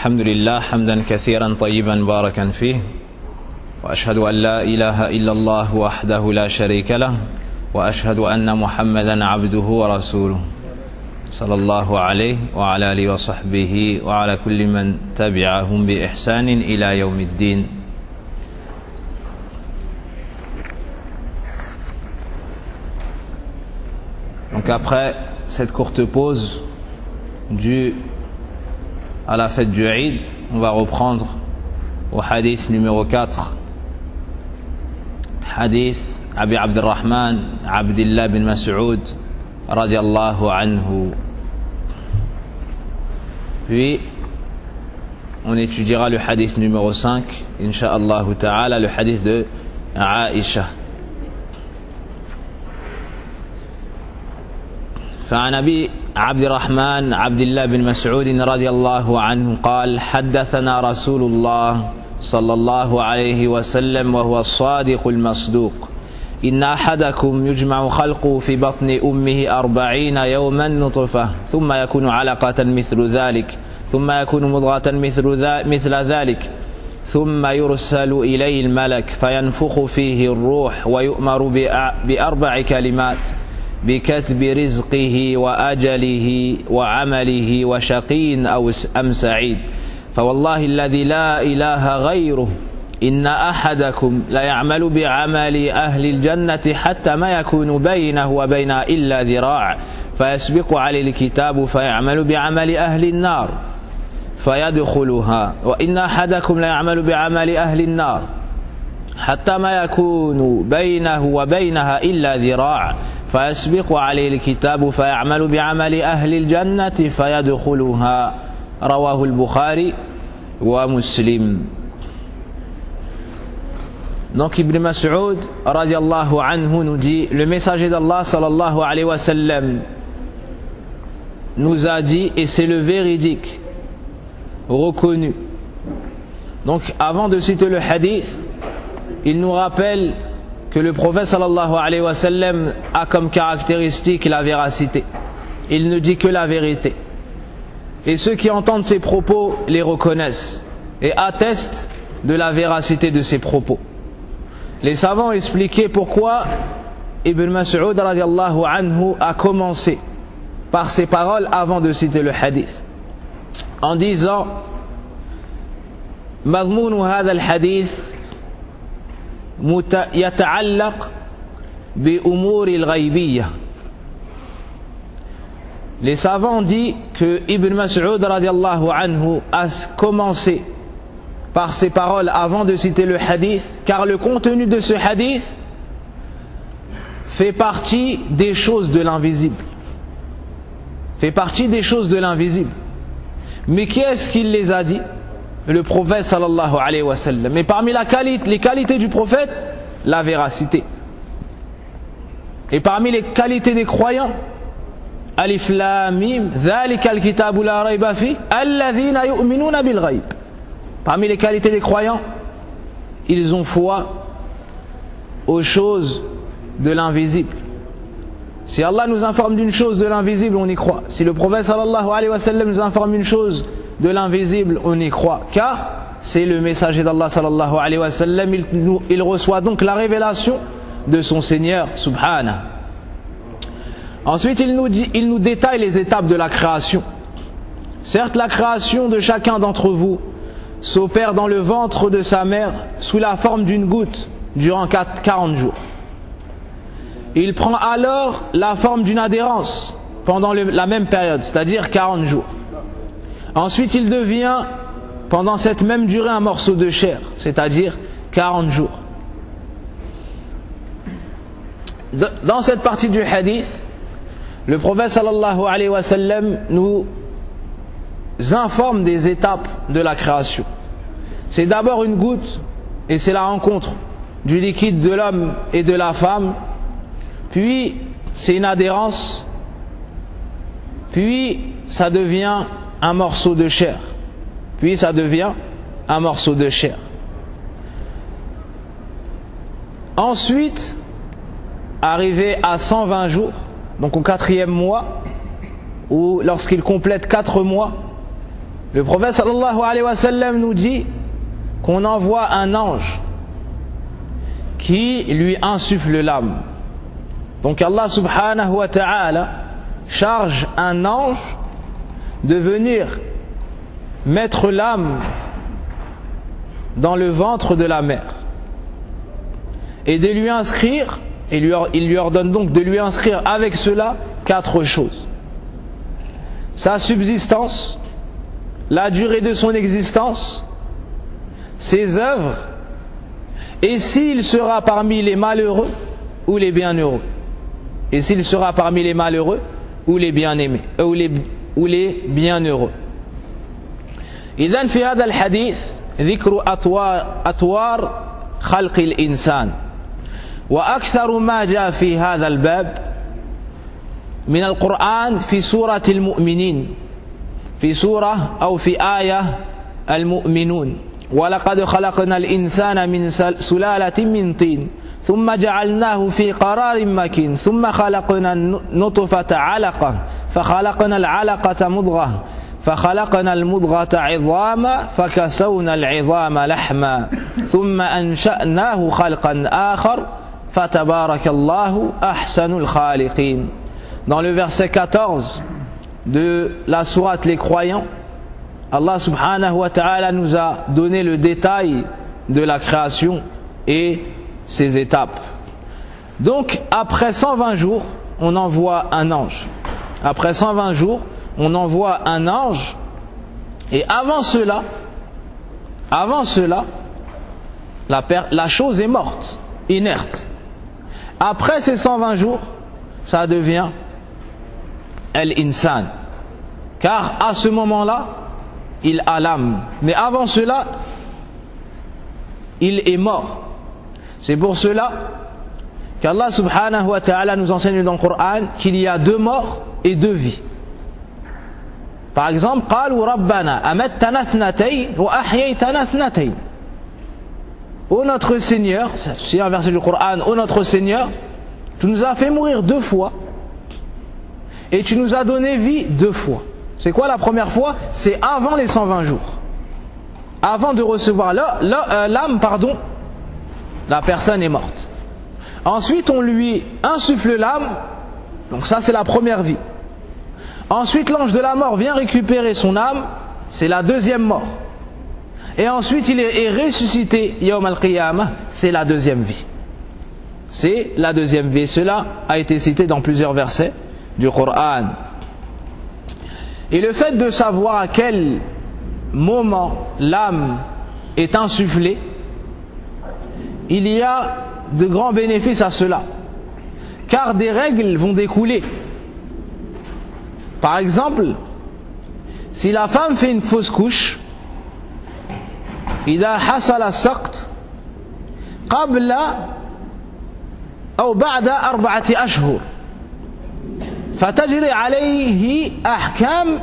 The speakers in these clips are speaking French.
الحمد لله حمدا كثيرا طيبا مباركا فيه وأشهد أن لا إله إلا الله وحده لا شريك له وأشهد أن محمدا عبده ورسوله صلى الله عليه وعلى آله وصحبه وعلى كل من تبعهم بإحسان إلى يوم الدين. Donc après cette courte pause due à la fête du Eid, on va reprendre au hadith numéro 4, hadith Abi Abdurrahman Abdillah bin Mas'ud radiallahu anhu. Puis on étudiera le hadith numéro 5 incha'Allah ta'ala, le hadith de Aïcha. فعن أبي عبد الرحمن عبد الله بن مسعود رضي الله عنه قال حدثنا رسول الله صلى الله عليه وسلم وهو الصادق المصدوق إن أحدكم يجمع خلقه في بطن أمه 40 يوما نطفة ثم يكون علقة مثل ذلك ثم يكون مضغة مثل ذلك ثم يرسل إليه الملك فينفخ فيه الروح ويؤمر بأربع كلمات بكتب رزقه وأجله وعمله وشقي أو أم سعيد فوالله الذي لا إله غيره إن أحدكم لا يعمل بعمل أهل الجنة حتى ما يكون بينه وبينها إلا ذراع فيسبق عليه الكتاب فيعمل بعمل أهل النار فيدخلها وإن أحدكم لا يعمل بعمل أهل النار حتى ما يكون بينه وبينها إلا ذراع فيسبق عليه الكتاب فيعمل بعمل أهل الجنة فيدخلها رواه البخاري ومسلم. Donc Ibn Mas'ud radiallahu anhu nous dit, le messager d'Allah sallallahu alayhi wa sallam nous a dit, et c'est le véridique reconnu. Donc avant de citer le hadith, il nous rappelle que le prophète sallallahu alayhi wa sallam a comme caractéristique la véracité. Il ne dit que la vérité. Et ceux qui entendent ses propos les reconnaissent et attestent de la véracité de ses propos. Les savants ont expliqué pourquoi Ibn Mas'ud radiallahu anhu a commencé par ces paroles avant de citer le hadith, en disant مضمون هذا الحديث يتعلق بأمور الغيبية. Les savants disent que Ibn Mas'ud radiallahu anhu a commencé par ces paroles avant de citer le hadith, car le contenu de ce hadith fait partie des choses de l'invisible. Fait partie des choses de l'invisible. Mais qui est-ce qui les a dit? Le prophète sallallahu alayhi wa sallam. Mais parmi les qualités du prophète, la véracité. Et parmi les qualités des croyants, Alif Lam Mim, ذَلِكَ الْكِتَابُ لَا رَيْبَ فِيهِ الَّذِينَ يُؤْمِنُونَ بِالْغَيْبِ. Parmi les qualités des croyants, ils ont foi aux choses de l'invisible. Si Allah nous informe d'une chose de l'invisible, on y croit. Si le prophète sallallahu alayhi wa sallam nous informe d'une chose de l'invisible, on y croit, car c'est le messager d'Allah sallallahu alayhi wa sallam. Il reçoit donc la révélation de son Seigneur subhanahu. Ensuite il nous détaille les étapes de la création. Certes, la création de chacun d'entre vous s'opère dans le ventre de sa mère sous la forme d'une goutte durant 40 jours. Il prend alors la forme d'une adhérence pendant la même période, c'est-à-dire 40 jours. Ensuite, il devient, pendant cette même durée, un morceau de chair, c'est-à-dire 40 jours. Dans cette partie du hadith, le prophète sallallahu alayhi wa sallam nous informe des étapes de la création. C'est d'abord une goutte, et c'est la rencontre du liquide de l'homme et de la femme. Puis, c'est une adhérence. Puis, ça devient un morceau de chair. Puis ça devient un morceau de chair. Ensuite, arrivé à 120 jours, donc au 4e mois, ou lorsqu'il complète 4 mois, Le prophète sallallahu alayhi wa sallam nous dit qu'on envoie un ange qui lui insuffle l'âme. Donc Allah subhanahu wa ta'ala charge un ange de venir mettre l'âme dans le ventre de la mère et de lui inscrire, il lui ordonne donc de lui inscrire avec cela 4 choses: sa subsistance, la durée de son existence, ses œuvres, et s'il sera parmi les malheureux ou les bienheureux. Et s'il sera parmi les malheureux ou les bien-aimés, ou les bienheureux. إذن في هذا الحديث ذكر أطوار خلق الإنسان، وأكثر ما جاء في هذا الباب من القرآن في سورة المؤمنين، في سورة أو في آية المؤمنون: ولقد خلقنا الإنسان من سلالة من طين ثم جعلناه في قرار مكين ثم خلقنا النطفة علقة فخلقنا العلقة مضغة فخلقنا المضغة عظاما فكسونا العظام لحما ثم أنشأناه خلقا آخر فتبارك الله أحسن الخالقين. Dans le verset 14 de la sourate Les Croyants, Allah subhanahu wa ta'ala nous a donné le détail de la création et ses étapes. Donc après 120 jours, on envoie un ange. Après 120 jours, on envoie un ange, et avant cela, la chose est morte, inerte. Après ces 120 jours, ça devient Al-Insan, car à ce moment-là, il a l'âme. Mais avant cela, il est mort. C'est pour cela qu'Allah subhanahu wa ta'ala nous enseigne dans le Coran qu'il y a 2 morts et 2 vies. Par exemple, قالوا ربنا أمتنا اثنتين وأحييتنا اثنتين. Ô notre Seigneur, c'est un verset du Coran, ô notre Seigneur, tu nous as fait mourir 2 fois et tu nous as donné vie 2 fois. C'est quoi la première fois? C'est avant les 120 jours. Avant de recevoir l'âme, la personne est morte. Ensuite, on lui insuffle l'âme, donc ça c'est la première vie. Ensuite, l'ange de la mort vient récupérer son âme, c'est la 2e mort. Et ensuite, il est ressuscité, Yawm al-Qiyamah, c'est la 2e vie. C'est la 2e vie. Cela a été cité dans plusieurs versets du Coran. Et le fait de savoir à quel moment l'âme est insufflée, il y a de grands bénéfices à cela, car des règles vont découler. Par exemple, si la femme fait une fausse couche, إذا حصل السقط قبل أو بعد 4 أشهر فتجري عليه أحكام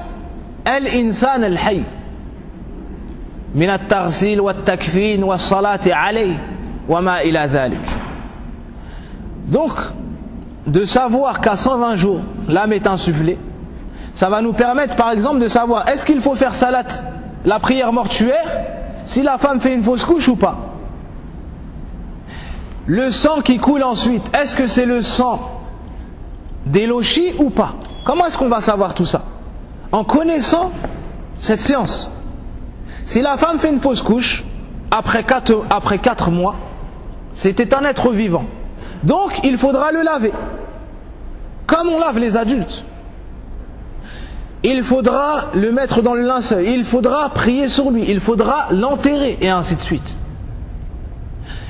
الإنسان الحي من التغسيل والتكفين والصلاة عليه وما إلى ذلك. Donc, de savoir qu'à 120 jours, l'âme est insufflée, ça va nous permettre par exemple de savoir est-ce qu'il faut faire salat, la prière mortuaire, si la femme fait une fausse couche ou pas. Le sang qui coule ensuite, est-ce que c'est le sang d'élochi ou pas? Comment est-ce qu'on va savoir tout ça? En connaissant cette science. Si la femme fait une fausse couche, après 4 mois, c'était un être vivant. Donc il faudra le laver, comme on lave les adultes. Il faudra le mettre dans le linceul, il faudra prier sur lui, il faudra l'enterrer, et ainsi de suite.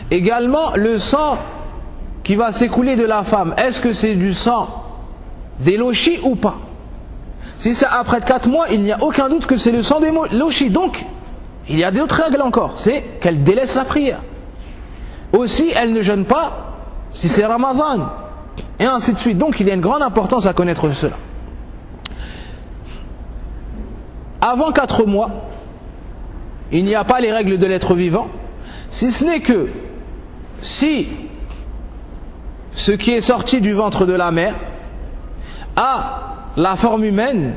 Également, le sang qui va s'écouler de la femme, est-ce que c'est du sang d'élochi ou pas? Si c'est après 4 mois, il n'y a aucun doute que c'est le sang d'élochi. Donc, il y a d'autres règles encore, c'est qu'elle délaisse la prière. Aussi, elle ne jeûne pas si c'est Ramadan, et ainsi de suite. Donc, il y a une grande importance à connaître cela. Avant 4 mois, il n'y a pas les règles de l'être vivant, si ce n'est que si ce qui est sorti du ventre de la mère a la forme humaine,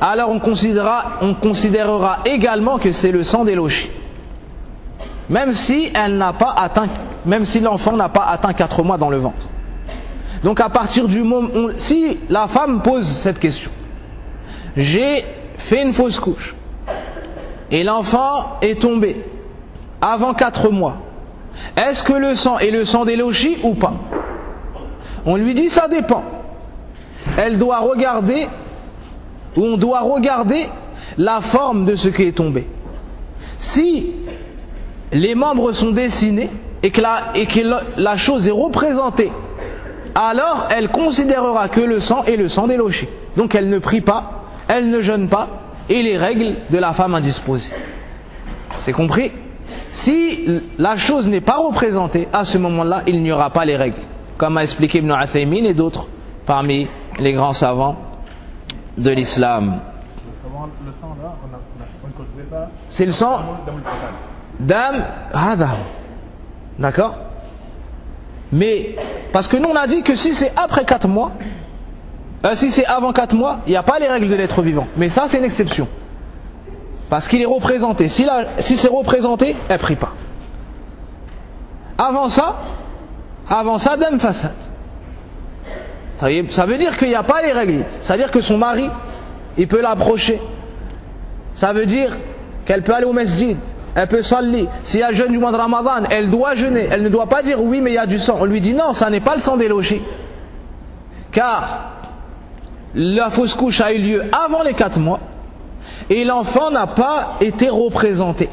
alors on considérera également que c'est le sang d'élochi. Même si l'enfant n'a pas atteint 4 mois dans le ventre. Donc à partir du moment, si la femme pose cette question, j'ai fait une fausse couche et l'enfant est tombé avant 4 mois, est-ce que le sang est le sang d'élochi ou pas? On lui dit ça dépend. Elle doit regarder, ou on doit regarder la forme de ce qui est tombé. Si les membres sont dessinés et que la chose est représentée, alors elle considérera que le sang est le sang d'élochi. Donc elle ne prie pas, elle ne jeûne pas, et les règles de la femme indisposée. C'est compris? Si la chose n'est pas représentée, à ce moment-là, il n'y aura pas les règles, comme a expliqué Ibn Uthaymin et d'autres parmi les grands savants de l'islam. Le sang là, on ne considère pas. C'est le sang Dam Hadam. D'accord? Mais, parce que nous on a dit que si c'est après 4 mois, si c'est avant 4 mois, il n'y a pas les règles de l'être vivant. Mais ça c'est une exception. Parce qu'il est représenté. Si c'est représenté, elle ne prie pas. Avant ça, Dam Fasad. Ça veut dire qu'il n'y a pas les règles. Ça veut dire que son mari, il peut l'approcher. Ça veut dire qu'elle peut aller au masjid, elle peut salli. Si elle jeûne du mois de Ramadan, elle doit jeûner. Elle ne doit pas dire oui mais il y a du sang. On lui dit non, ça n'est pas le sang d'élochi. Car la fausse couche a eu lieu avant les 4 mois et l'enfant n'a pas été représenté.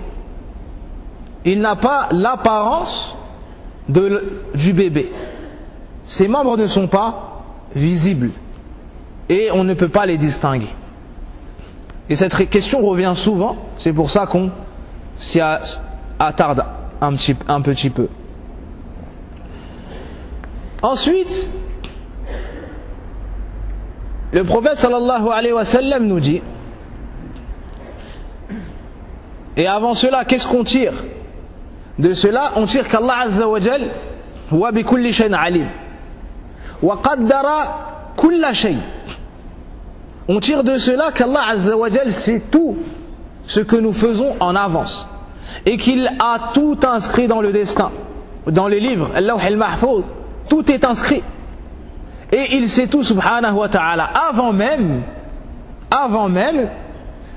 Il n'a pas l'apparence du bébé. Ses membres ne sont pas visibles et on ne peut pas les distinguer. Et cette question revient souvent, c'est pour ça qu'on s'y attarde un petit peu. Ensuite, le prophète sallallahu alayhi wa sallam nous dit, et avant cela, qu'est-ce qu'on tire? De cela, on tire qu'Allah azza wa jal huwa bi kulli shay'in alim wa qaddara kulla shay'. On tire de cela qu'Allah azza wa jal sait tout ce que nous faisons en avance et qu'il a tout inscrit dans le destin, dans les livres, al-lawh al-mahfouz, tout est inscrit et il sait tout subhanahu wa ta'ala avant même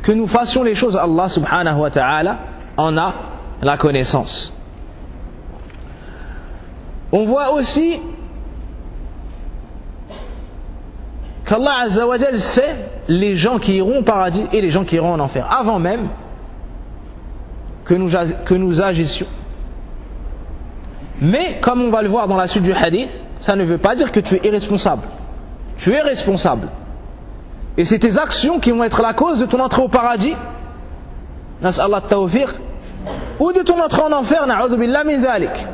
que nous fassions les choses. Allah subhanahu wa ta'ala en a la connaissance. On voit aussi qu'Allah azza wa jal sait les gens qui iront au paradis et les gens qui iront en enfer avant même que nous agissions. Mais comme on va le voir dans la suite du hadith, ça ne veut pas dire que tu es irresponsable. Tu es responsable. Et c'est tes actions qui vont être la cause de ton entrée au paradis, nas'Allah at-tawfiq, ou de ton entrée en enfer, na'udhu billah min dhalik.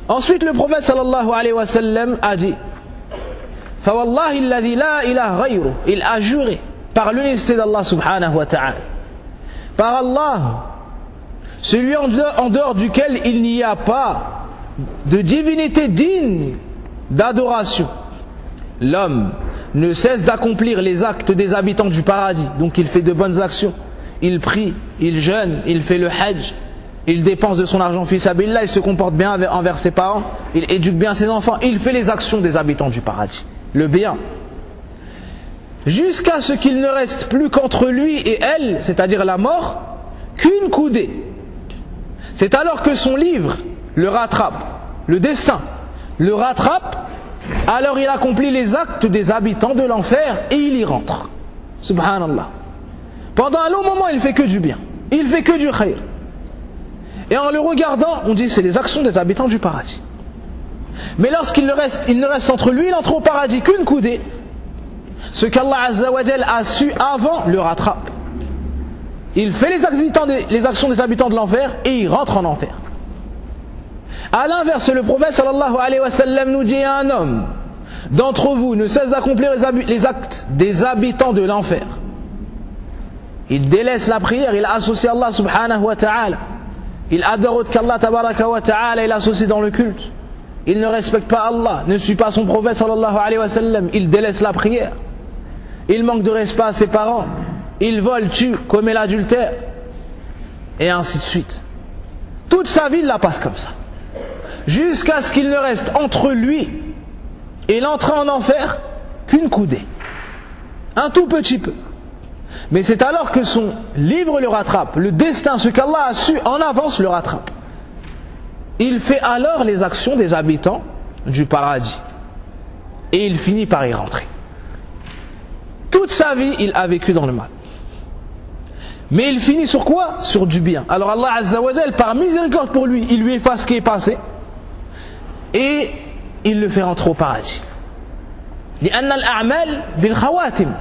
Ensuite le prophète sallallahu alayhi wa sallam a dit, فَوَاللَّهِ الَّذِي لَا إِلَهَ غَيْرُهُ, il a juré par l'unicité d'Allah subhanahu wa ta'ala, par Allah, celui en dehors duquel il n'y a pas de divinité digne d'adoration. L'homme ne cesse d'accomplir les actes des habitants du paradis, donc il fait de bonnes actions, il prie, il jeûne, il fait le hajj, il dépense de son argent fi sabilillah, il se comporte bien envers ses parents, il éduque bien ses enfants, il fait les actions des habitants du paradis, le bien, jusqu'à ce qu'il ne reste plus qu'entre lui et elle, c'est-à-dire la mort, qu'une coudée. C'est alors que son livre le rattrape, le destin le rattrape, alors il accomplit les actes des habitants de l'enfer et il y rentre. Subhanallah. Pendant un long moment il fait que du bien, il fait que du khayr, et en le regardant on dit c'est les actions des habitants du paradis. Mais lorsqu'il ne reste entre lui et l'entrée au paradis qu'une coudée, ce qu'Allah azza wa jal a su avant le rattrape. Il fait les actions des habitants de l'enfer et il rentre en enfer. A l'inverse, le prophète sallallahu alayhi wa sallam nous dit, un homme d'entre vous ne cesse d'accomplir les actes des habitants de l'enfer. Il délaisse la prière, il associe Allah subhanahu wa ta'ala, il adore autre qu'Allah tabaraka wa ta'ala, il associe dans le culte, il ne respecte pas Allah, ne suit pas son prophète sallallahu alayhi wa sallam, il délaisse la prière, il manque de respect à ses parents, il vole, tue, commet l'adultère, et ainsi de suite. Toute sa vie, il la passe comme ça. Jusqu'à ce qu'il ne reste entre lui et l'entrée en enfer qu'une coudée. Un tout petit peu. Mais c'est alors que son livre le rattrape, le destin, ce qu'Allah a su en avance le rattrape. Il fait alors les actions des habitants du paradis. Et il finit par y rentrer. Toute sa vie, il a vécu dans le mal. Mais il finit sur quoi? Sur du bien. Alors Allah Azza wa Jal, par miséricorde pour lui, il lui efface ce qui est passé et il le fait rentrer au paradis. لأن الأعمال بالخواتم.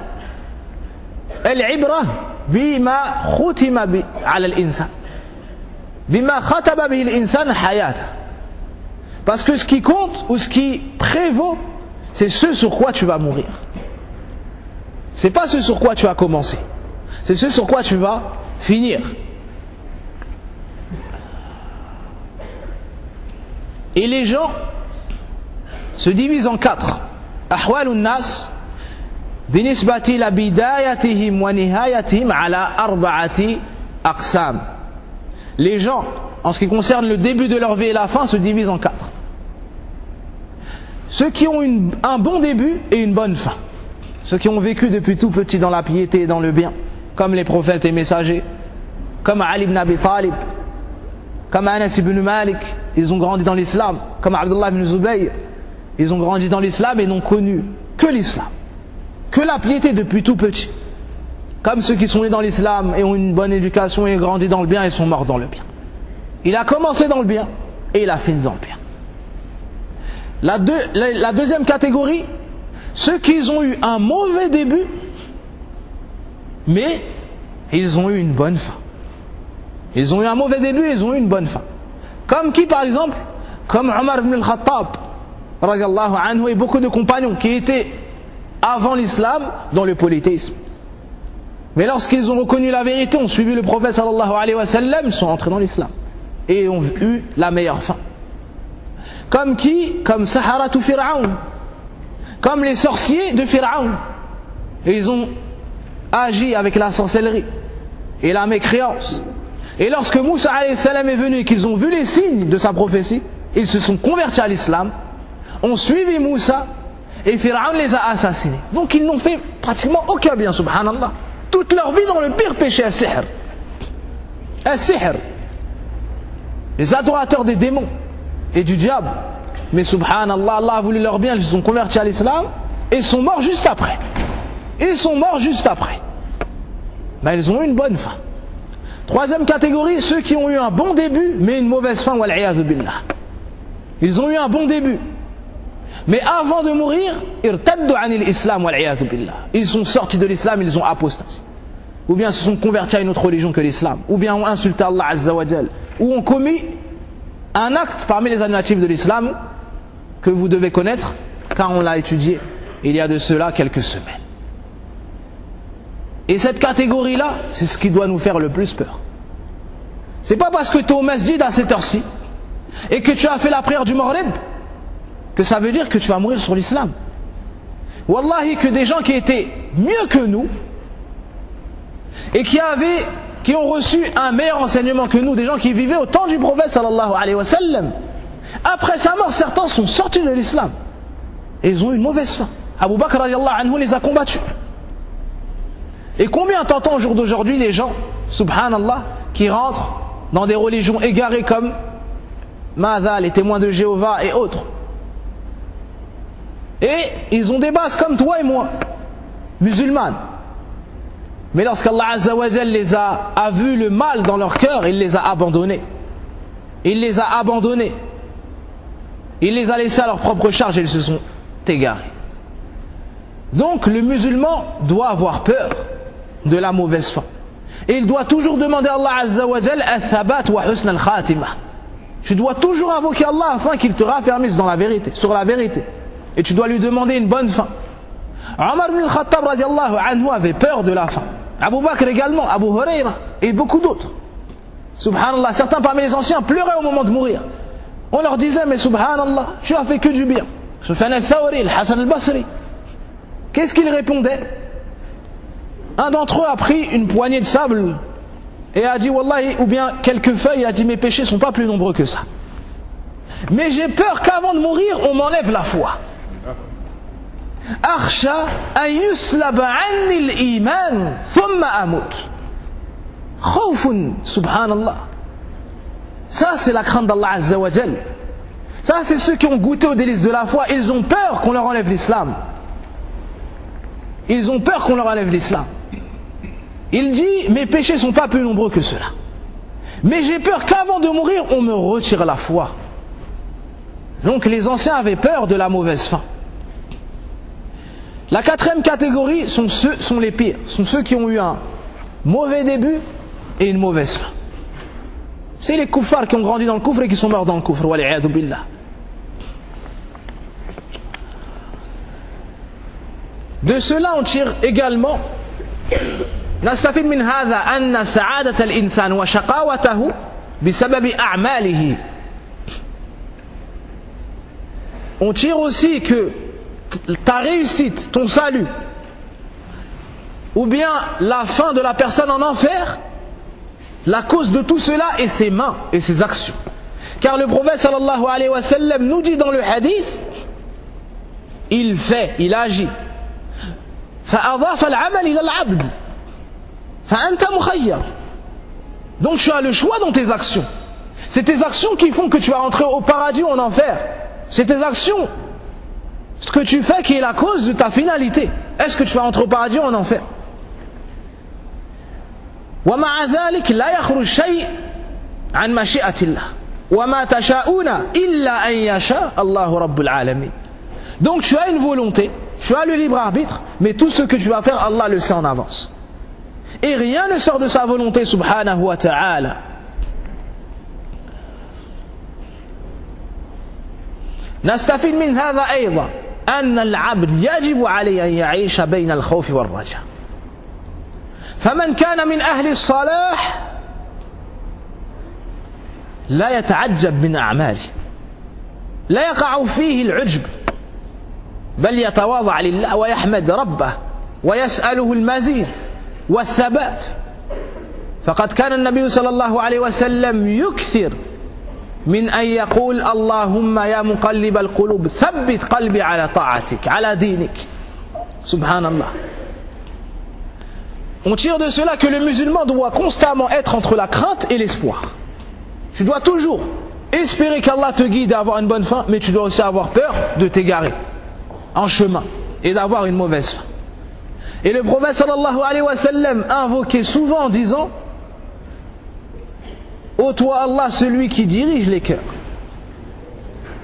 العبرة بما ختم على الإنسان. بما ختم به الإنسان حياته. Parce que ce qui compte ou ce qui prévaut, c'est ce sur quoi tu vas mourir. C'est pas ce sur quoi tu as commencé. C'est ce sur quoi tu vas finir. Et les gens se divisent en quatre. أحوال الناس بنسبة إلى بدايتهم ونهايتهم على أربعة أقسام. Les gens, en ce qui concerne le début de leur vie et la fin, se divisent en quatre. Ceux qui ont un bon début et une bonne fin. Ceux qui ont vécu depuis tout petit dans la piété et dans le bien, comme les prophètes et messagers, comme Ali ibn Abi Talib, comme Anas ibn Malik, ils ont grandi dans l'islam, comme Abdullah ibn Zubayr, ils ont grandi dans l'islam et n'ont connu que l'islam, que la piété depuis tout petit, comme ceux qui sont nés dans l'islam et ont une bonne éducation et ont grandi dans le bien et sont morts dans le bien. Il a commencé dans le bien et il a fini dans le bien. La deuxième catégorie, ceux qui ont eu un mauvais début, mais ils ont eu une bonne fin. Ils ont eu un mauvais début, ils ont eu une bonne fin. Comme qui par exemple? Comme Omar ibn al-Khattab, radiyallahu anhu, et beaucoup de compagnons qui étaient avant l'islam dans le polythéisme. Mais lorsqu'ils ont reconnu la vérité, ont suivi le prophète sallallahu alayhi wa sallam, ils sont entrés dans l'islam et ont eu la meilleure fin. Comme qui? Comme Saharatu Fir'aun, comme les sorciers de Fir'aun. Ils ont agi avec la sorcellerie et la mécréance. Et lorsque Moussa alayhi salam est venu et qu'ils ont vu les signes de sa prophétie, ils se sont convertis à l'islam, ont suivi Moussa, et Fir'aun les a assassinés. Donc ils n'ont fait pratiquement aucun bien, subhanallah. Toute leur vie dans le pire péché, as-sihr. As-sihr. Les adorateurs des démons et du diable. Mais subhanallah, Allah a voulu leur bien, ils se sont convertis à l'islam et sont morts juste après. Ils sont morts juste après. Mais ils ont eu une bonne fin. Troisième catégorie, ceux qui ont eu un bon début mais une mauvaise fin, wal-'iyadhu billah. Ils ont eu un bon début, mais avant de mourir, irtaddu 'anil islam, wal-'iyadhu billah. Ils sont sortis de l'islam, ils ont apostasé. Ou bien se sont convertis à une autre religion que l'islam, ou bien ont insulté Allah Azza wa Jal, ou ont commis un acte parmi les animatifs de l'islam que vous devez connaître, car on l'a étudié il y a de cela quelques semaines. Et cette catégorie-là, c'est ce qui doit nous faire le plus peur. C'est pas parce que tu es au masjid à cette heure-ci et que tu as fait la prière du Maghrib que ça veut dire que tu vas mourir sur l'islam. Wallahi, que des gens qui étaient mieux que nous et qui ont reçu un meilleur enseignement que nous, des gens qui vivaient au temps du prophète sallallahu alayhi wa sallam, après sa mort, certains sont sortis de l'islam et ils ont eu une mauvaise fin. Abu Bakr radiallahu anhu les a combattus. Et combien t'entends au jour d'aujourd'hui des gens, subhanallah, qui rentrent dans des religions égarées comme Mada, les témoins de Jéhovah et autres. Et ils ont des bases comme toi et moi, musulmanes. Mais lorsqu'Allah Azza wa Jal a vu le mal dans leur cœur, il les a abandonnés. Il les a abandonnés. Il les a laissés à leur propre charge et ils se sont égarés. Donc le musulman doit avoir peur de la mauvaise fin. Et il doit toujours demander à Allah Azza wa Jal al-thabat wa husn al-khatimah. Tu dois toujours invoquer Allah afin qu'il te raffermisse dans la vérité, sur la vérité. Et tu dois lui demander une bonne fin. Omar ibn al-Khattab radiallahu anhu avait peur de la fin. Abu Bakr également, Abu Huraira et beaucoup d'autres. Subhanallah, certains parmi les anciens pleuraient au moment de mourir. On leur disait, mais subhanallah, tu as fait que du bien. Sufyan al-Thawri, al-Hassan al-Basri. Qu'est-ce qu'ils répondaient? Un d'entre eux a pris une poignée de sable et a dit Wallahi, ou bien quelques feuilles, il a dit mes péchés ne sont pas plus nombreux que ça. Mais j'ai peur qu'avant de mourir, on m'enlève la foi. Akhsha an yuslaba anni al-iman thumma amut. Khawfun, subhanallah. Ça c'est la crainte d'Allah Azza wa Jal. Ça c'est ceux qui ont goûté aux délices de la foi. Ils ont peur qu'on leur enlève l'islam. Ils ont peur qu'on leur enlève l'islam. Il dit mes péchés ne sont pas plus nombreux que cela. Mais j'ai peur qu'avant de mourir, on me retire la foi. Donc les anciens avaient peur de la mauvaise fin. La quatrième catégorie sont les pires. Sont ceux qui ont eu un mauvais début et une mauvaise fin. C'est les kuffars qui ont grandi dans le kufr et qui sont morts dans le kufr. Wali'adhu billah. De cela on tire également نستفيد من هذا أن سعادة الإنسان وشقاوته بسبب أعماله. On tire aussi que ta réussite, ton salut, ou bien la fin de la personne en enfer, la cause de tout cela est ses mains et ses actions. Car le prophète sallallahu alayhi wa sallam nous dit dans le hadith, il fait, il agit. فأضاف العمل إلى العبد فأنت مخير. Donc tu as le choix dans tes actions. C'est tes actions qui font que tu vas rentrer au paradis ou en enfer. C'est tes actions, ce que tu fais qui est la cause de ta finalité. Est-ce que tu vas rentrer au paradis ou en enfer? ومع ذلك لا يخرج شيء عن مشيئة الله وما تشاءون إلا أن يشاء الله رب العالمين. Donc tu as une volonté, tu as le libre arbitre, mais tout ce que tu vas faire, Allah le sait en avance. Et rien ne sort de sa volonté subhanahu wa ta'ala. نستفيد من هذا أيضا أن العبد يجب عليه أن يعيش بين الخوف والرجاء. فمن كان من أهل الصلاح لا يتعجب من أعماله، لا يقع فيه العجب، بل يتواضع لله ويحمد ربه ويسأله المزيد والثبات. فقد كان النبي صلى الله عليه وسلم يكثر من أن يقول اللهم يا مقلب القلوب ثبت قلبي على طاعتك على دينك. سبحان الله. On tire de cela que le musulman doit constamment être entre la crainte et l'espoir. Tu dois toujours espérer qu'Allah te guide à avoir une bonne fin, mais tu dois aussi avoir peur de t'égarer en chemin et d'avoir une mauvaise fin. Et le prophète sallallahu alayhi wa sallam invoquait souvent en disant ô toi Allah, celui qui dirige les cœurs,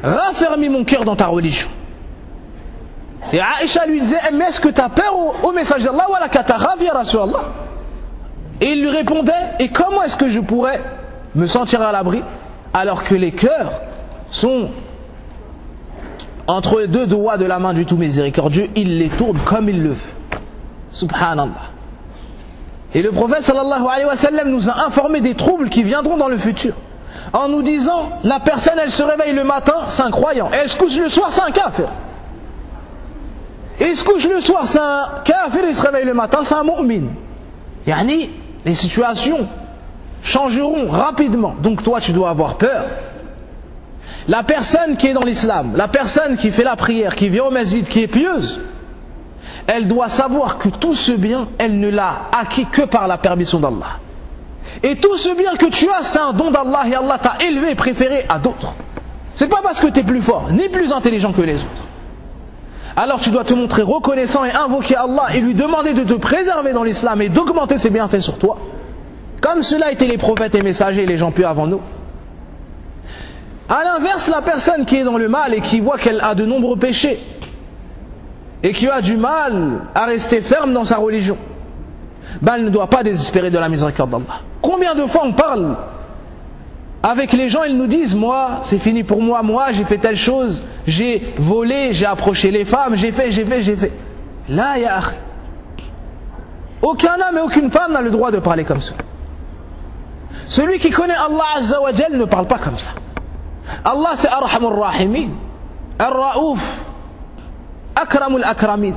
raffermis mon cœur dans ta religion. Et Aïcha lui disait mais est-ce que tu as peur au message d'Allah ou à la katarav ya Rasulallah? Et il lui répondait et comment est-ce que je pourrais me sentir à l'abri alors que les cœurs sont entre les deux doigts de la main du tout miséricordieux, il les tourne comme il le veut. Subhanallah. Et le prophète sallallahu alayhi wa sallam nous a informé des troubles qui viendront dans le futur en nous disant la personne elle se réveille le matin c'est un croyant et elle se couche le soir c'est un kafir. Il se couche le soir c'est un kafir, il se réveille le matin c'est un mu'min. Yani les situations changeront rapidement. Donc toi tu dois avoir peur. La personne qui est dans l'islam, la personne qui fait la prière, qui vient au masjid, qui est pieuse, elle doit savoir que tout ce bien, elle ne l'a acquis que par la permission d'Allah. Et tout ce bien que tu as, c'est un don d'Allah et Allah t'a élevé et préféré à d'autres. C'est pas parce que tu es plus fort, ni plus intelligent que les autres. Alors tu dois te montrer reconnaissant et invoquer Allah et lui demander de te préserver dans l'islam et d'augmenter ses bienfaits sur toi. Comme cela étaient les prophètes et messagers et les gens pieux avant nous. À l'inverse, la personne qui est dans le mal et qui voit qu'elle a de nombreux péchés et qui a du mal à rester ferme dans sa religion, ben elle ne doit pas désespérer de la miséricorde d'Allah. Combien de fois on parle avec les gens, ils nous disent moi c'est fini pour moi, moi j'ai fait telle chose, j'ai volé, j'ai approché les femmes, j'ai fait. Là ya akhi, aucun homme et aucune femme n'a le droit de parler comme ça. Celui qui connaît Allah Azza wa Jal ne parle pas comme ça. Allah c'est Arhamur Rahimin, Ar-Raouf, Akramul Akramin.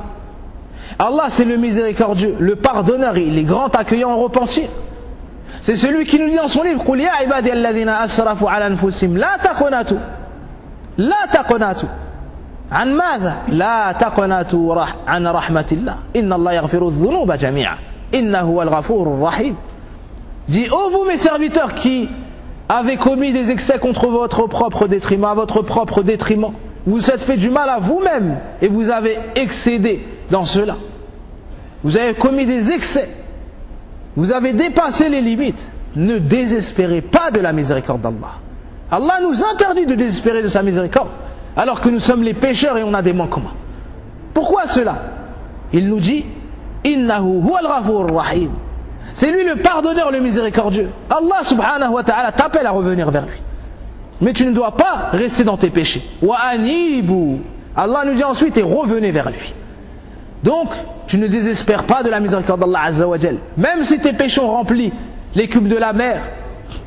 Allah, c'est le miséricordieux, le pardonneur, il est grand accueillant au repentir. C'est celui qui nous dit dans son livre قُلْ يَا عِبَادِيَ الَّذِينَ أَسْرَفُوا عَلَى أَنفُسِهِمْ لَا تَقْنَطُوا عن ماذا؟ لا تقنطوا عن رحمة الله إن الله يغفر الذنوب جميعا إنه هو الغفور الرحيم. Dit, ô vous mes serviteurs qui avez commis des excès contre votre propre détriment, à votre propre détriment, vous vous êtes fait du mal à vous-même et vous avez excédé dans cela. Vous avez commis des excès, vous avez dépassé les limites. Ne désespérez pas de la miséricorde d'Allah. Allah nous interdit de désespérer de sa miséricorde alors que nous sommes les pécheurs et on a des manquements. Pourquoi cela? Il nous dit Innahu huwal ghafurur rahim. C'est lui le pardonneur, le miséricordieux. Allah subhanahu wa ta'ala t'appelle à revenir vers lui. Mais tu ne dois pas rester dans tes péchés. Wa anibu. Allah nous dit ensuite et revenez vers lui. Donc, tu ne désespères pas de la miséricorde d'Allah azza wa jal. Même si tes péchés ont rempli les cubes de la mer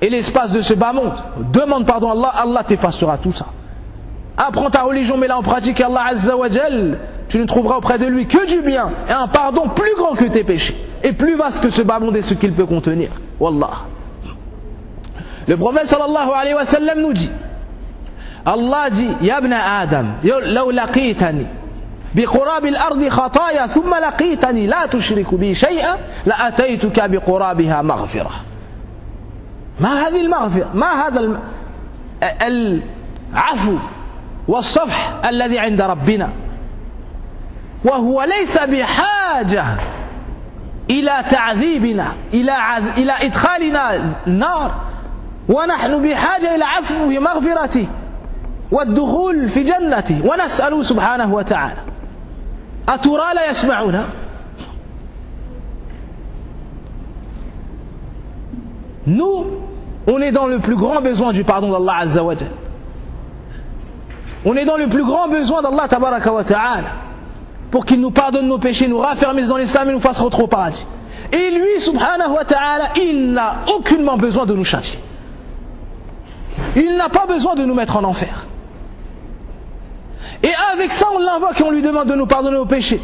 et l'espace de ce bas monde, demande pardon à Allah, Allah t'effacera tout ça. Apprends ta religion, mets-la en pratique, et Allah azza wa jal, tu ne trouveras auprès de lui que du bien et un pardon plus grand que tes péchés et plus vaste que ce bas monde et ce qu'il peut contenir. Wallah. Le prophète sallallahu alayhi wa sallam nous dit, Allah dit, Ya ibn Adam, law laqitani بقراب الأرض خطايا ثم لقيتني لا تشرك بي شيئا لأتيتك بقرابها مغفرة. ما هذه المغفرة؟ ما هذا العفو والصفح الذي عند ربنا؟ وهو ليس بحاجة إلى تعذيبنا إلى إدخالنا النار، ونحن بحاجة إلى عفوه مغفرته والدخول في جنته ونسأله سبحانه وتعالى. أترى لا يسمعون؟ Nous, on est dans le plus grand besoin du pardon d'Allah Azza wa Jal. On est dans le plus grand besoin d'Allah Tabaraka wa Ta'ala pour qu'il nous pardonne nos péchés, nous raffermisse dans l'islam et nous fasse rentrer au paradis. Et lui, subhanahu wa ta'ala, il n'a aucunement besoin de nous châtier. Il n'a pas besoin de nous mettre en enfer. Et avec ça, on l'invoque et on lui demande de nous pardonner nos péchés.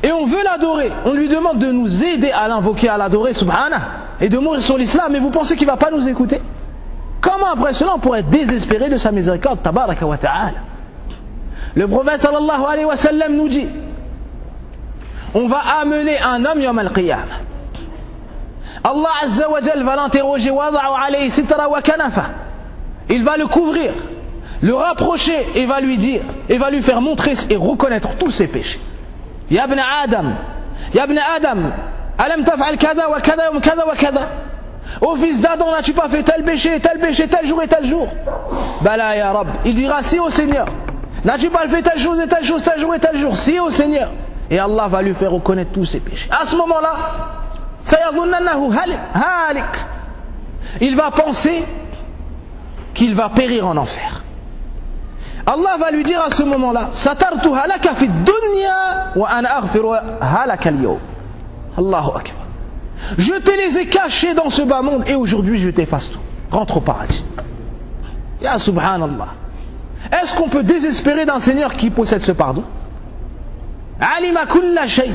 Et on veut l'adorer. On lui demande de nous aider à l'invoquer, à l'adorer, subhanah, et de mourir sur l'islam. Et vous pensez qu'il ne va pas nous écouter? Comment après cela on pourrait désespérer de sa miséricorde, tabaraka wa ta'ala? Le prophète sallallahu alayhi wa sallam nous dit, on va amener un homme yawm al-qiyamah. Allah azza wa jal va l'interroger, wada'u alayhi sitra wa kanafa. Il va le couvrir, le rapprocher et va lui dire, et va lui faire montrer et reconnaître tous ses péchés. Ya ibn Adam, alam taf'al kada wa kada wa kada wa kada. Ô fils d'Adam, n'as-tu pas fait tel péché, tel jour et tel jour? Bala ya Rabb. Il dira si au Seigneur. N'as-tu pas fait telle chose et telle chose, tel jour et tel jour? Si au Seigneur. Et Allah va lui faire reconnaître tous ses péchés. À ce moment-là, sayadhunnannahu halik. Il va penser qu'il va périr en enfer. Allah va lui dire à ce moment-là, satartuha laka fi dunya wa ana aghfiru halaka al-yawm. Allahu akbar. Je te les ai cachés dans ce bas monde et aujourd'hui je t'efface tout. Rentre au paradis. Ya subhanallah. Est-ce qu'on peut désespérer d'un Seigneur qui possède ce pardon? Alima kulla shay.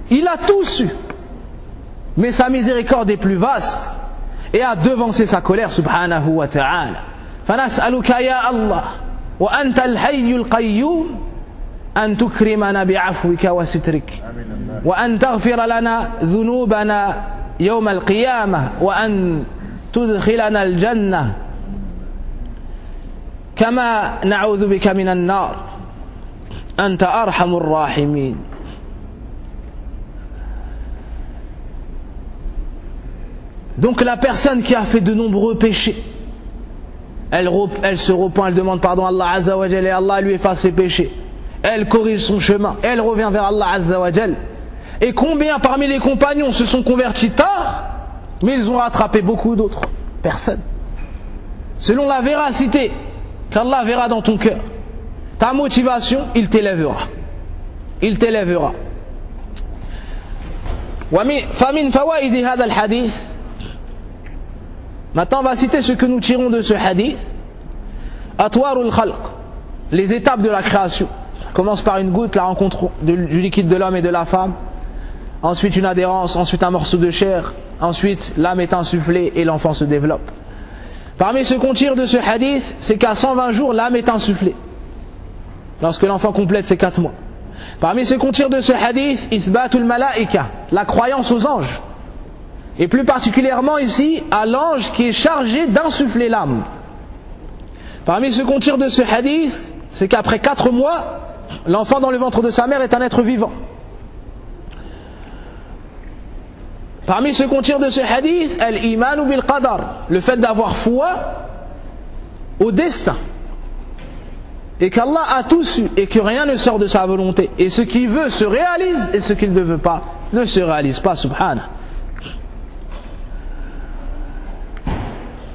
Il a tout su. Mais sa miséricorde est plus vaste et a devancé sa colère subhanahu wa ta'ala. فنسألك يا الله وأنت الحي القيوم أن تكرمنا بعفوك وسترك وأن تغفر لنا ذنوبنا يوم القيامة وأن تدخلنا الجنة كما نعوذ بك من النار أنت أرحم الراحمين. Donc la personne qui a fait de nombreux péchés, elle se repent, elle demande pardon à Allah Azza wa Jal et Allah lui efface ses péchés. Elle corrige son chemin, elle revient vers Allah Azza wa Jal. Et combien parmi les compagnons se sont convertis tard, mais ils ont rattrapé beaucoup d'autres personnes. Selon la véracité qu'Allah verra dans ton cœur, ta motivation, il t'élèvera. Il t'élèvera. فمن فوائد هذا الحديث. Maintenant on va citer ce que nous tirons de ce hadith. Atwarul khalq, les étapes de la création. commence par une goutte, la rencontre du liquide de l'homme et de la femme, ensuite une adhérence, ensuite un morceau de chair, ensuite l'âme est insufflée et l'enfant se développe. Parmi ce qu'on tire de ce hadith, c'est qu'à 120 jours, l'âme est insufflée, lorsque l'enfant complète ses 4 mois. Parmi ce qu'on tire de ce hadith, ithbatul malaika, la croyance aux anges, et plus particulièrement ici à l'ange qui est chargé d'insuffler l'âme. Parmi ce qu'on tire de ce hadith, c'est qu'après 4 mois, l'enfant dans le ventre de sa mère est un être vivant. Parmi ce qu'on tire de ce hadith, al-imanu bil qadar, le fait d'avoir foi au destin, et qu'Allah a tout su et que rien ne sort de sa volonté, et ce qu'il veut se réalise et ce qu'il ne veut pas ne se réalise pas, subhanah.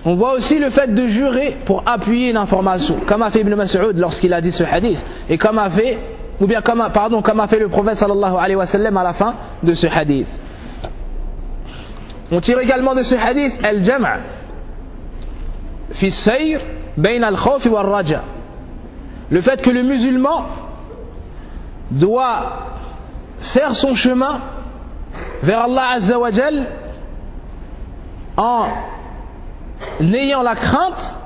On voit aussi le fait de jurer pour appuyer une information, comme a fait Ibn Mas'ud lorsqu'il a dit ce hadith, et comme a fait le prophète sallallahu alayhi wa sallam à la fin de ce hadith. On tire également de ce hadith al-jam' fi as-sayr bayna al-khawf wa al-raja, le fait que le musulman doit faire son chemin vers Allah Azza wa Jal en ayant la crainte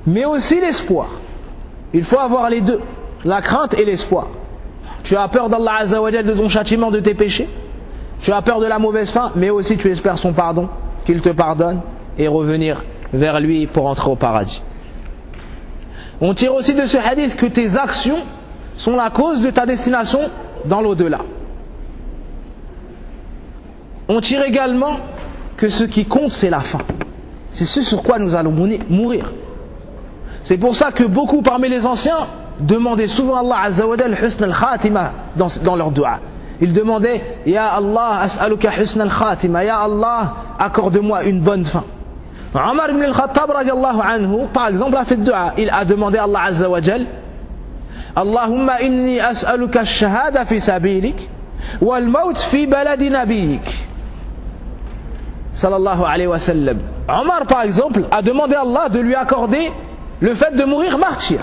mais aussi l'espoir. Il faut avoir les deux, la crainte et l'espoir. Tu as peur d'Allah Azza wa Jal, de ton châtiment, de tes péchés, tu as peur de la mauvaise fin, mais aussi tu espères son pardon, qu'il te pardonne, et revenir vers lui pour entrer au paradis. On tire aussi de ce hadith que tes actions sont la cause de ta destination dans l'au-delà. On tire également que ce qui compte c'est la fin. C'est ce sur quoi nous allons mourir. C'est pour ça que beaucoup parmi les anciens demandaient souvent à Allah Azza wa Jal husn al-khatima dans leur dua. Ils demandaient Ya Allah as'aluka husn al-khatima, Ya Allah accorde-moi une bonne fin. Omar ibn al-Khattab radiallahu anhu, par exemple, a fait dua. Il a demandé à Allah Azza wa Jal Allahumma inni as'aluka ash-shahada fi sabilik wal maut fi baladi nabiyik sallallahu alayhi wa sallam. Omar, par exemple, a demandé à Allah de lui accorder le fait de mourir martyr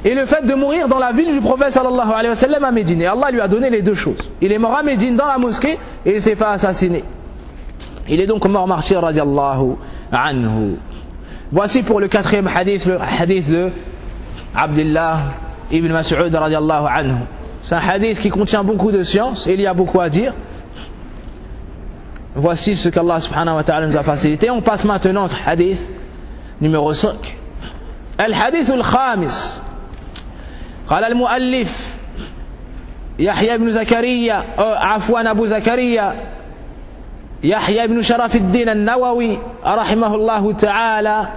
et le fait de mourir dans la ville du prophète sallallahu alayhi wa sallam à Médine. Et Allah lui a donné les deux choses. Il est mort à Médine dans la mosquée et il s'est fait assassiner. Il est donc mort martyr radiallahu anhu. Voici pour le 4e hadith, le hadith de Abdullah ibn Mas'ud radiallahu anhu. C'est un hadith qui contient beaucoup de science et il y a beaucoup à dire. Voici ce qu'Allah subhanahu wa ta'ala nous a facilité. On passe maintenant au hadith numéro 5. Al-hadith al-khamis. قال المؤلف يحيى بن زكريا عفوا أبو زكريا يحيى بن شرف الدين النووي رحمه الله تعالى.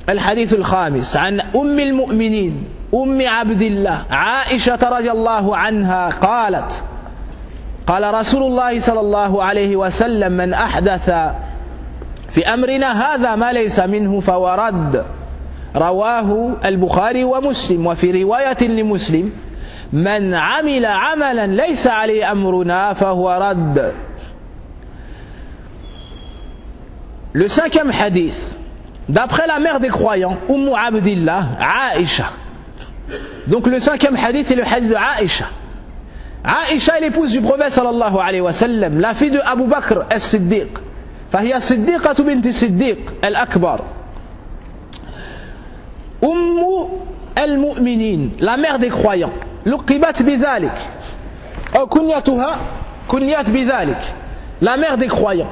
الحديث الخامس عن أم المؤمنين أم عبد الله عائشة رضي الله عنها قالت قال رسول الله صلى الله عليه وسلم من أحدث في أمرنا هذا ما ليس منه فهو رد. رواه البخاري ومسلم. وفي رواية لمسلم من عمل عملا ليس عليه أمرنا فهو رد. Le 5e hadith, d'après la mère des croyants, Umm Abdillah, Aïcha. Donc le 5e hadith est le hadith de Aïcha. Aïcha est l'épouse du prophète sallallahu alayhi wa sallam, la fille de Abu Bakr as-Siddiq. فهي الصديقة بنت الصديق الأكبر. al-mu'minin, la mère des croyants. Luqibat bidhalik. Kunyatuha, kunyat bidhalik. La mère des croyants.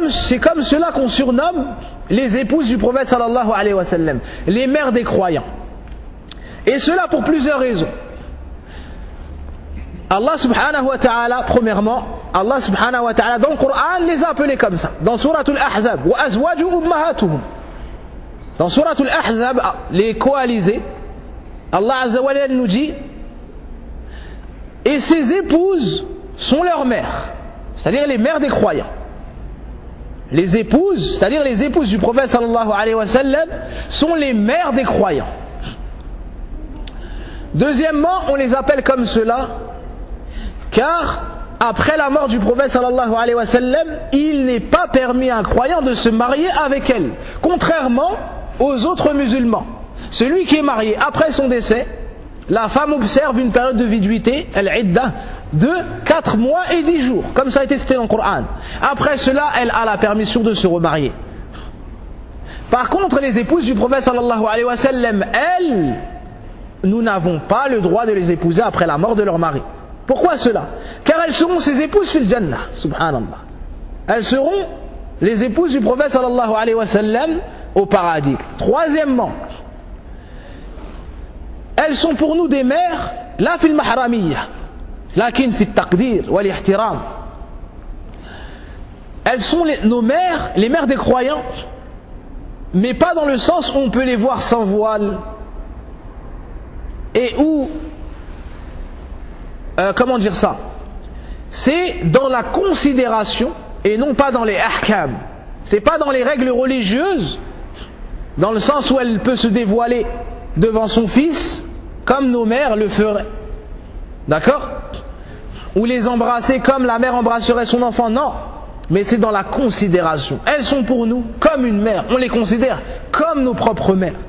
C'est comme cela qu'on surnomme les épouses du prophète sallallahu alayhi wa sallam, les mères des croyants. Et cela pour plusieurs raisons. Allah subhanahu wa ta'ala, premièrement, Allah subhanahu wa ta'ala dans le Coran les a appelés comme ça. Dans Surat al-Ahzab, wa azwaju ummahatuhum. Dans Surat al-Ahzab, les coalisés, Allah azza wa jalla nous dit, et ses épouses sont leurs mères, c'est-à-dire les mères des croyants. Les épouses, c'est-à-dire les épouses du prophète sallallahu alayhi wa sallam, sont les mères des croyants. Deuxièmement, on les appelle comme cela car après la mort du prophète sallallahu alayhi wa sallam, il n'est pas permis à un croyant de se marier avec elle, contrairement aux autres musulmans. Celui qui est marié après son décès, la femme observe une période de viduité, al-idda, de 4 mois et 10 jours, comme ça a été cité dans le Coran. Après cela, elle a la permission de se remarier. Par contre, les épouses du prophète sallallahu alayhi wa sallam, elles, nous n'avons pas le droit de les épouser après la mort de leur mari. Pourquoi cela? Car elles seront ses épouses fil jannah, subhanallah. Elles seront les épouses du prophète sallallahu alayhi wa sallam au paradis. Troisièmement, elles sont pour nous des mères, la fil mahramiyya, lakin fil taqdir wal ihtiram. Elles sont nos mères, les mères des croyants, mais pas dans le sens où on peut les voir sans voile et où, comment dire ça, c'est dans la considération et non pas dans les ahkam. C'est pas dans les règles religieuses, dans le sens où elle peut se dévoiler devant son fils comme nos mères le feraient, d'accord, ou les embrasser comme la mère embrasserait son enfant. Non, mais c'est dans la considération. Elles sont pour nous comme une mère, on les considère comme nos propres mères,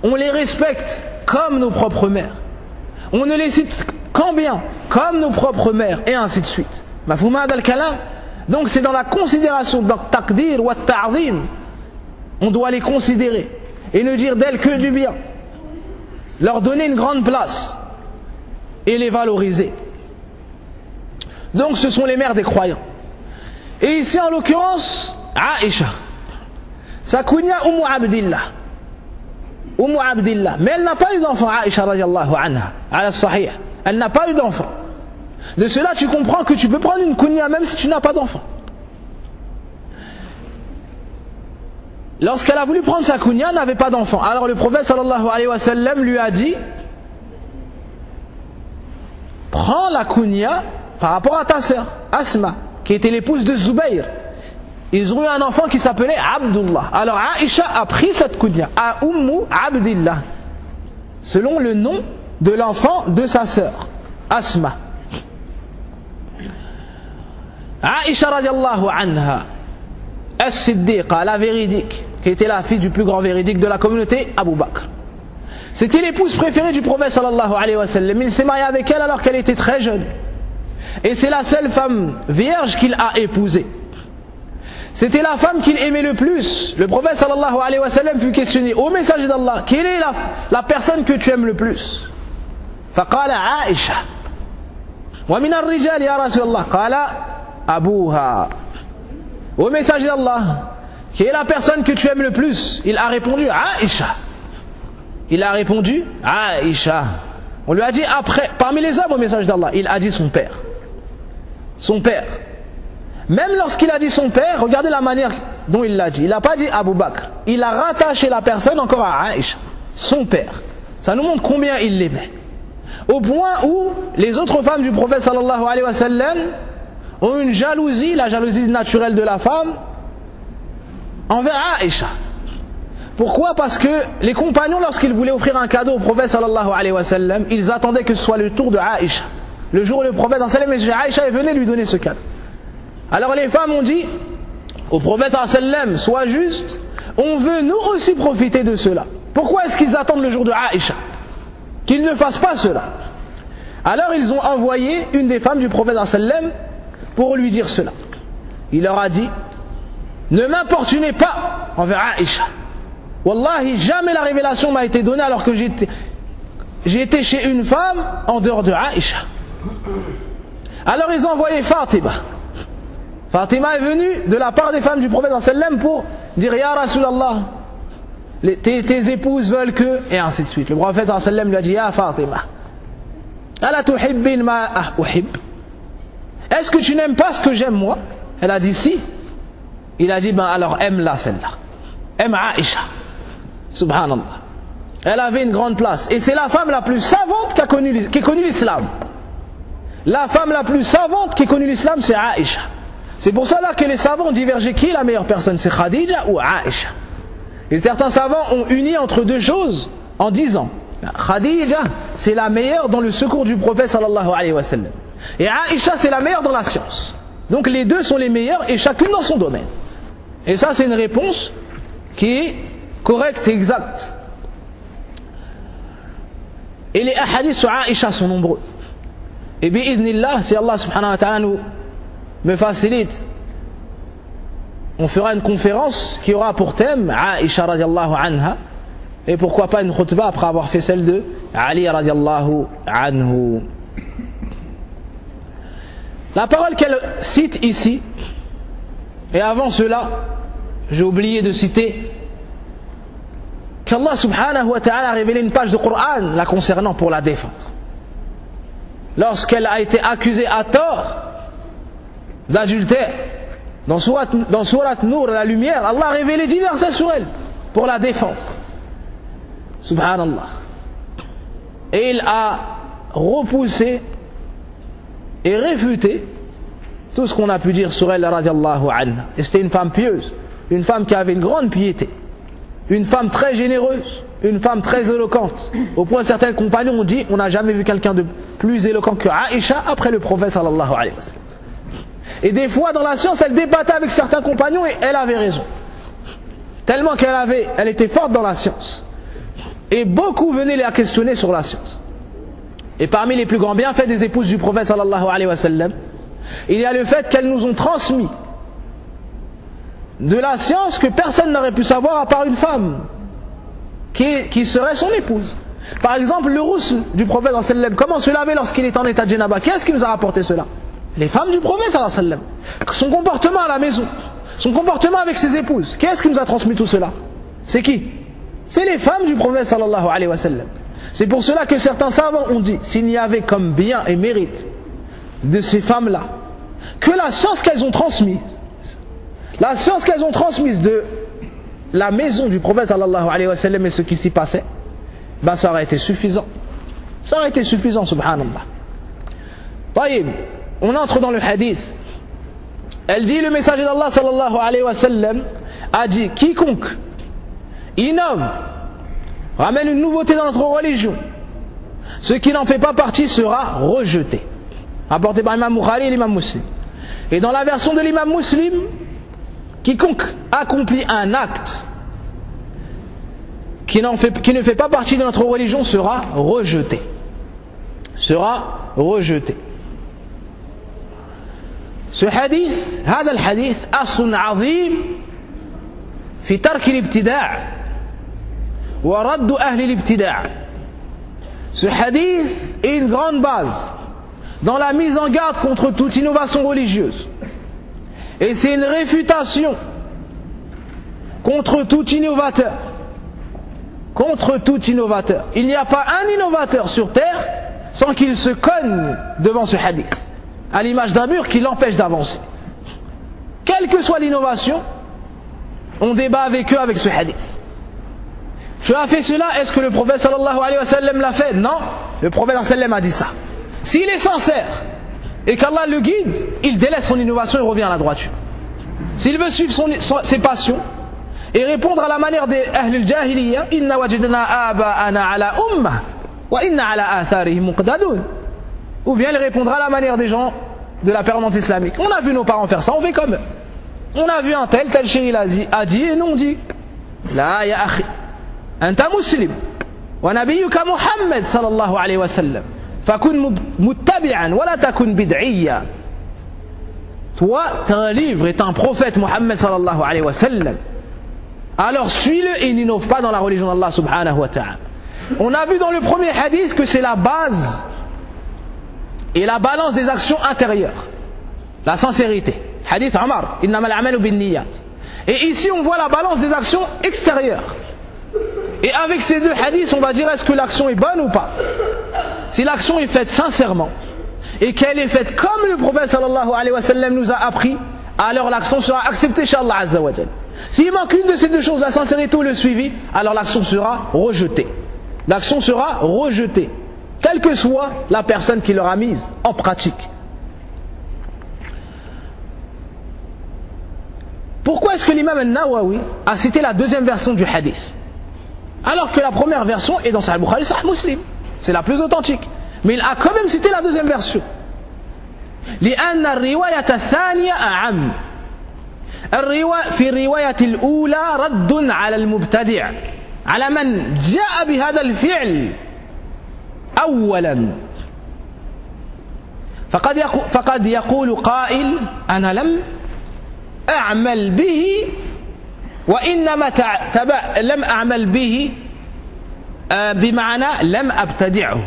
on les respecte comme nos propres mères, on ne les cite qu'en bien comme nos propres mères, et ainsi de suite. Mafhuma dal kalam. Donc c'est dans la considération, dans taqdir wa ta'zim, on doit les considérer et ne dire d'elles que du bien, leur donner une grande place et les valoriser. Donc ce sont les mères des croyants. Et ici en l'occurrence Aïcha, sa kunya Abdillah, Abdillah, mais elle n'a pas eu d'enfant. Aïcha radiallahu anha, ala sahih, elle n'a pas eu d'enfant. De cela tu comprends que tu peux prendre une kunya même si tu n'as pas d'enfant. Lorsqu'elle a voulu prendre sa kunya, elle n'avait pas d'enfant. Alors le prophète sallallahu alayhi wa sallam lui a dit: prends la kunya par rapport à ta sœur Asma, qui était l'épouse de Zubayr. Ils ont eu un enfant qui s'appelait Abdullah. Alors Aïcha a pris cette kunya, à Abdillah, selon le nom de l'enfant de sa sœur Asma. Aïcha radiallahu anha, as-siddiqa, la véridique, qui était la fille du plus grand véridique de la communauté, Abu Bakr. C'était l'épouse préférée du prophète sallallahu alayhi wa sallam. Il s'est marié avec elle alors qu'elle était très jeune. Et c'est la seule femme vierge qu'il a épousée. C'était la femme qu'il aimait le plus. Le prophète sallallahu alayhi wa sallam fut questionné: ô messager d'Allah, quelle est la personne que tu aimes le plus? Faqala Aïcha. Wa min ar-rijal ya Rasulallah. Qala Abuha. Ô messager d'Allah, quelle est la personne que tu aimes le plus? Il a répondu Aïcha. Il a répondu Aïcha. On lui a dit après, parmi les hommes, au message d'Allah, il a dit son père. Son père. Même lorsqu'il a dit son père, regardez la manière dont il l'a dit. Il n'a pas dit Abu Bakr. Il a rattaché la personne encore à Aïcha, son père. Ça nous montre combien il l'aimait. Au point où les autres femmes du prophète sallallahu alayhi wa sallam ont une jalousie, la jalousie naturelle de la femme, envers Aïcha. Pourquoi? Parce que les compagnons, lorsqu'ils voulaient offrir un cadeau au prophète sallallahu alayhi wa sallam, ils attendaient que ce soit le tour de Aïcha. Le jour où le prophète sallallahu alayhi wa sallam, Aïcha venait lui donner ce cadeau. Alors les femmes ont dit au prophète sallallahu alayhi wa sallam: sois juste, on veut nous aussi profiter de cela. Pourquoi est-ce qu'ils attendent le jour de Aïcha? Qu'ils ne fassent pas cela. Alors ils ont envoyé une des femmes du prophète sallallahu alayhi wa sallam pour lui dire cela. Il leur a dit: ne m'importunez pas envers Aïcha. Wallahi, jamais la révélation m'a été donnée alors que j'ai été chez une femme en dehors de Aïcha. Alors ils ont envoyé Fatima. Fatima est venue de la part des femmes du prophète sallam pour dire: Ya Rasulallah, tes épouses veulent que, et ainsi de suite. Le prophète sallam lui a dit: Ya Fatima, ala tuhibbin ma uhib, est-ce que tu n'aimes pas ce que j'aime moi? Elle a dit si. Il a dit: ben alors aime-la celle-là, aime Aïcha. Subhanallah. Elle avait une grande place. Et c'est la femme la plus savante qui a connu l'islam. La femme la plus savante qui a connu l'islam, c'est Aïcha. C'est pour cela que les savants ont divergé qui est la meilleure personne, c'est Khadija ou Aïcha. Et certains savants ont uni entre deux choses en disant: Khadija, c'est la meilleure dans le secours du prophète sallallahu alayhi wa sallam. Et Aïcha, c'est la meilleure dans la science. Donc les deux sont les meilleurs et chacune dans son domaine. Et ça, c'est une réponse qui est correcte et exacte. Et les hadiths sur Aïcha sont nombreux. Et bi'idhnillah, si Allah subhanahu wa ta'ala me facilite, on fera une conférence qui aura pour thème Aïcha radiallahu anha, et pourquoi pas une khutbah après avoir fait celle de Ali radiallahu anhu. La parole qu'elle cite ici, et avant cela, j'ai oublié de citer qu'Allah subhanahu wa ta'ala a révélé une page de Coran la concernant pour la défendre. Lorsqu'elle a été accusée à tort d'adultère, dans Surat Nour, la lumière, Allah a révélé divers versets sur elle pour la défendre. Subhanallah. Et il a repoussé et réfuté tout ce qu'on a pu dire sur elle, radiallahu anha. Et c'était une femme pieuse, une femme qui avait une grande piété, une femme très généreuse, une femme très éloquente. Au point certains compagnons ont dit, on n'a jamais vu quelqu'un de plus éloquent que Aïcha après le prophète sallallahu alayhi wa sallam. Et des fois dans la science, elle débattait avec certains compagnons et elle avait raison. Tellement elle était forte dans la science. Et beaucoup venaient la questionner sur la science. Et parmi les plus grands bienfaits des épouses du prophète sallallahu alayhi wa sallam, il y a le fait qu'elles nous ont transmis de la science que personne n'aurait pu savoir à part une femme qui serait son épouse. Par exemple, le roussel du prophète sallallahu alayhi wa sallam, comment se laver lorsqu'il est en état de djinaba? Qui est-ce qui nous a rapporté cela? Les femmes du prophète sallallahu alayhi wa sallam. Son comportement à la maison, son comportement avec ses épouses, qui est-ce qui nous a transmis tout cela? C'est qui? C'est les femmes du prophète sallallahu alayhi wa sallam. C'est pour cela que certains savants ont dit, s'il y avait comme bien et mérite de ces femmes-là, que la science qu'elles ont transmise, de la maison du prophète sallallahu alayhi wa sallam et ce qui s'y passait, ben ça aurait été suffisant. Ça aurait été suffisant, subhanallah. Taïb, on entre dans le hadith. Elle dit, le messager d'Allah sallallahu alayhi wa sallam a dit, quiconque innove, ramène une nouveauté dans notre religion, ce qui n'en fait pas partie sera rejeté. Rapporté par l'imam Bukhari et l'imam Muslim. Et dans la version de l'imam Muslim, quiconque accomplit un acte qui ne fait pas partie de notre religion sera rejeté. Sera rejeté. Ce hadith, هذا الحديث أصل عظيم في ترك الابتداع ورد أهل الابتداع. Ce hadith est une grande base dans la mise en garde contre toute innovation religieuse. Et c'est une réfutation contre tout innovateur. Contre tout innovateur. Il n'y a pas un innovateur sur terre sans qu'il se cogne devant ce hadith, à l'image d'un mur qui l'empêche d'avancer. Quelle que soit l'innovation, on débat avec eux avec ce hadith. Tu as fait cela, est-ce que le prophète sallallahu alayhi wa sallam l'a fait? Non, le prophète sallallahu alayhi wa sallam a dit ça. S'il est sincère et qu'Allah le guide, il délaisse son innovation et revient à la droiture. S'il veut suivre ses passions et répondre à la manière des Ahl al-Jahiliya, inna wajadna aba'ana ala ummah wa inna ala atharihim muqtadun, ou bien il répondra à la manière des gens de la permanence islamique. On a vu nos parents faire ça, on fait comme eux. On a vu un tel chéri a dit et nous on dit la ya akhi anta muslim wa nabiyyuka Muhammad sallallahu alayhi wa sallam fakun muttabi'an wa la takun bid'iyya. Toi t'es un livre et t'es un prophète Muhammad sallallahu alayhi wa sallam, alors suis-le et n'innove pas dans la religion d'Allah subhanahu wa ta'ala. On a vu dans le premier hadith que c'est la base et la balance des actions intérieures, la sincérité. Hadith Omar, innamal a'malu binniyat. Et ici on voit la balance des actions extérieures. Et avec ces deux hadiths, on va dire est-ce que l'action est bonne ou pas. Si l'action est faite sincèrement et qu'elle est faite comme le prophète sallallahu alayhi wa sallam nous a appris, alors l'action sera acceptée chez Allah azza wa jal. S'il manque une de ces deux choses, la sincérité ou le suivi, alors l'action sera rejetée. L'action sera rejetée, quelle que soit la personne qui l'aura mise en pratique. Pourquoi est-ce que l'imam al-Nawawi a cité la deuxième version du hadith, alors que la première version est dans Sahih Bukhari et Sahih Muslim? C'est la plus authentique. Mais il a quand même cité la deuxième version. لأن الرواية الثانية أعم. في الرواية الأولى رد على المبتدع على من جاء بهذا الفعل أولا فقد يقول قائل أنا لم أعمل به وإنما لم أعمل به بمعنى لم أبتدعه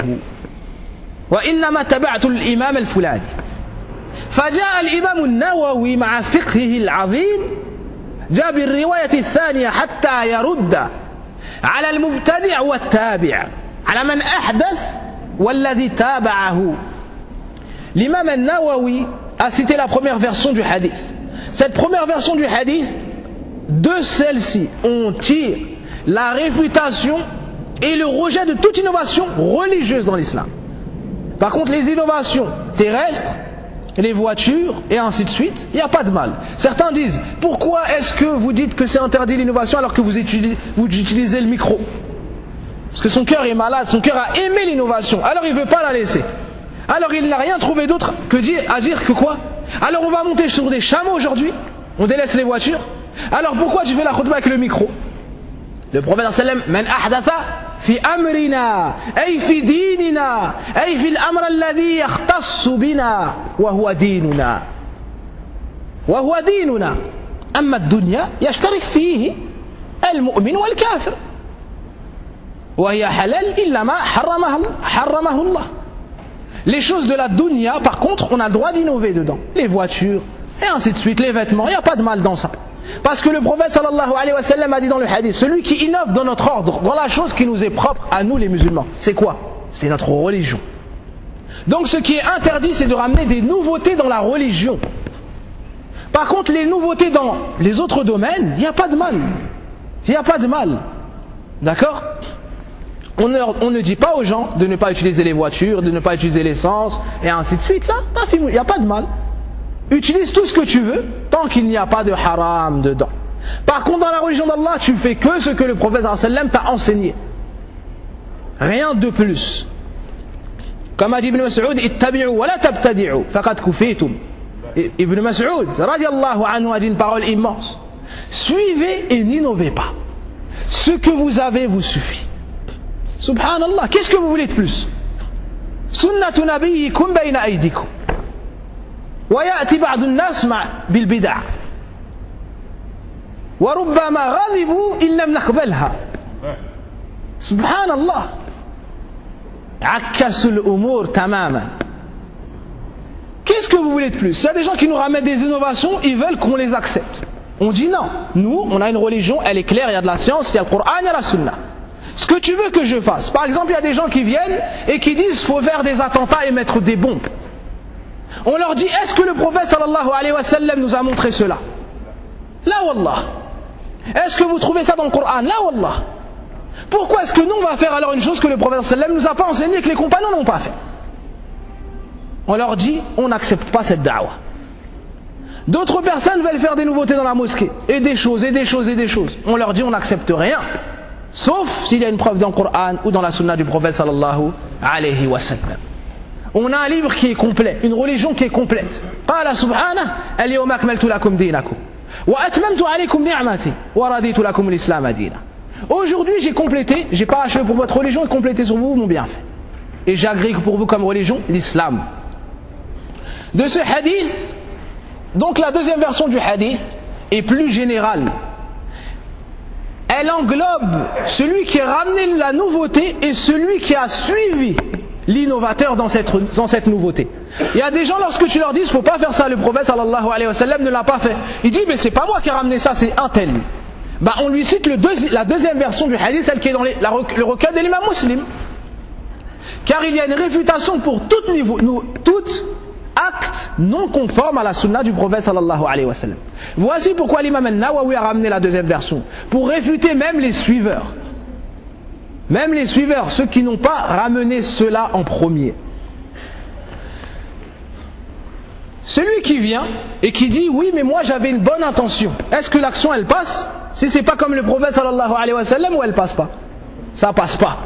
وإنما تبعت الإمام الفلاني. فجاء الإمام النووي مع فقهه العظيم جاء بالرواية الثانية حتى يرد على المبتدع والتابع على من أحدث والذي تابعه. L'imam al-Nawawi a cité la première version du hadith. Cette première version du hadith, de celle-ci, on tire la réfutation et le rejet de toute innovation religieuse dans l'islam. Par contre, les innovations terrestres, les voitures et ainsi de suite, il n'y a pas de mal. Certains disent, pourquoi est-ce que vous dites que c'est interdit l'innovation alors que vous utilisez le micro? Parce que son cœur est malade, son cœur a aimé l'innovation, alors il ne veut pas la laisser. Alors il n'a rien trouvé d'autre à dire que quoi? Alors on va monter sur des chameaux aujourd'hui, on délaisse les voitures. Alors pourquoi tu fais la khutba avec le micro? Le prophète sallam, man ahdatha fi amrina ay fi dinina ay fi al-amr alladhi yakhtassu bina wa huwa dinuna amma ad-dunya yashtarik fihi al-mu'min wal-kafir wa hiya halal illa ma harramahu Allah. Les choses de la dunya, par contre, on a le droit d'innover dedans. Les voitures, et ainsi de suite, les vêtements, il n'y a pas de mal dans ça. Parce que le prophète sallallahu alayhi wa sallam a dit dans le hadith, celui qui innove dans notre ordre, dans la chose qui nous est propre à nous les musulmans, c'est quoi? C'est notre religion. Donc ce qui est interdit, c'est de ramener des nouveautés dans la religion. Par contre, les nouveautés dans les autres domaines, il n'y a pas de mal. Il n'y a pas de mal. D'accord? On ne dit pas aux gens de ne pas utiliser les voitures, de ne pas utiliser l'essence, et ainsi de suite. Là, il n'y a pas de mal. Utilise tout ce que tu veux, tant qu'il n'y a pas de haram dedans. Par contre, dans la religion d'Allah, tu fais que ce que le prophète sallam t'a enseigné. Rien de plus. Comme a dit Ibn Mas'ud, ittabi'u wa la tabtadi'u, faqad kufitum. Ibn Mas'ud, radiallahu anhu, a dit une parole immense. Suivez et n'innovez pas. Ce que vous avez vous suffit. Subhanallah, qu'est-ce que vous voulez de plus? Sunnatu nabiyyikum bayna aydikum. Wa ya'ti ba'du an-nas bil bid'ah. Wa rubbama ghadibu in lam naqbalha. Subhanallah. Akkasul umur tamaman. Qu'est-ce que vous voulez de plus? Il y a des gens qui nous ramènent des innovations, ils veulent qu'on les accepte. On dit non. Nous, on a une religion, elle est claire, il y a de la science, il y a le Coran, il y a la Sunna. Ce que tu veux que je fasse. Par exemple, il y a des gens qui viennent et qui disent qu'il faut faire des attentats et mettre des bombes. On leur dit, est-ce que le prophète sallallahu alayhi wa sallam nous a montré cela? La wallah. Est-ce que vous trouvez ça dans le Coran? La wallah. Pourquoi est-ce que nous on va faire alors une chose que le prophète sallallahu alayhi wa sallam nous a pas enseigné et que les compagnons n'ont pas fait? On leur dit, on n'accepte pas cette da'wa. D'autres personnes veulent faire des nouveautés dans la mosquée, et des choses, et des choses, et des choses. On leur dit, on n'accepte rien. Sauf s'il y a une preuve dans le Coran ou dans la sunna du prophète sallallahu alayhi wa sallam. On a un livre qui est complet, une religion qui est complète. Qala subhanahu, al-yawma akmaltu lakum dinakum wa atmamtu alaykum ni'mati wa raditu lakum al-islam dina. Aujourd'hui j'ai complété, j'ai pas achevé pour votre religion et complété sur vous mon bienfait. Et j'agrée pour vous comme religion l'islam. De ce hadith, donc la deuxième version du hadith est plus générale. Elle englobe celui qui a ramené la nouveauté et celui qui a suivi l'innovateur dans cette nouveauté. Il y a des gens, lorsque tu leur dis, il ne faut pas faire ça, le prophète sallallahu alayhi wa sallam ne l'a pas fait. Il dit, mais c'est pas moi qui ai ramené ça, c'est un tel. On lui cite la deuxième version du hadith, celle qui est dans le recueil de l'imam Muslim. Car il y a une réfutation pour tout acte non conforme à la sunna du prophète sallallahu alayhi wa sallam. Voici pourquoi l'imam al-Nawawi a ramené la deuxième version. Pour réfuter même les suiveurs. Même les suiveurs, ceux qui n'ont pas ramené cela en premier. Celui qui vient et qui dit oui mais moi j'avais une bonne intention, est-ce que l'action elle passe? Si c'est pas comme le prophète sallallahu alayhi wa sallam, ou elle passe pas? Ça passe pas.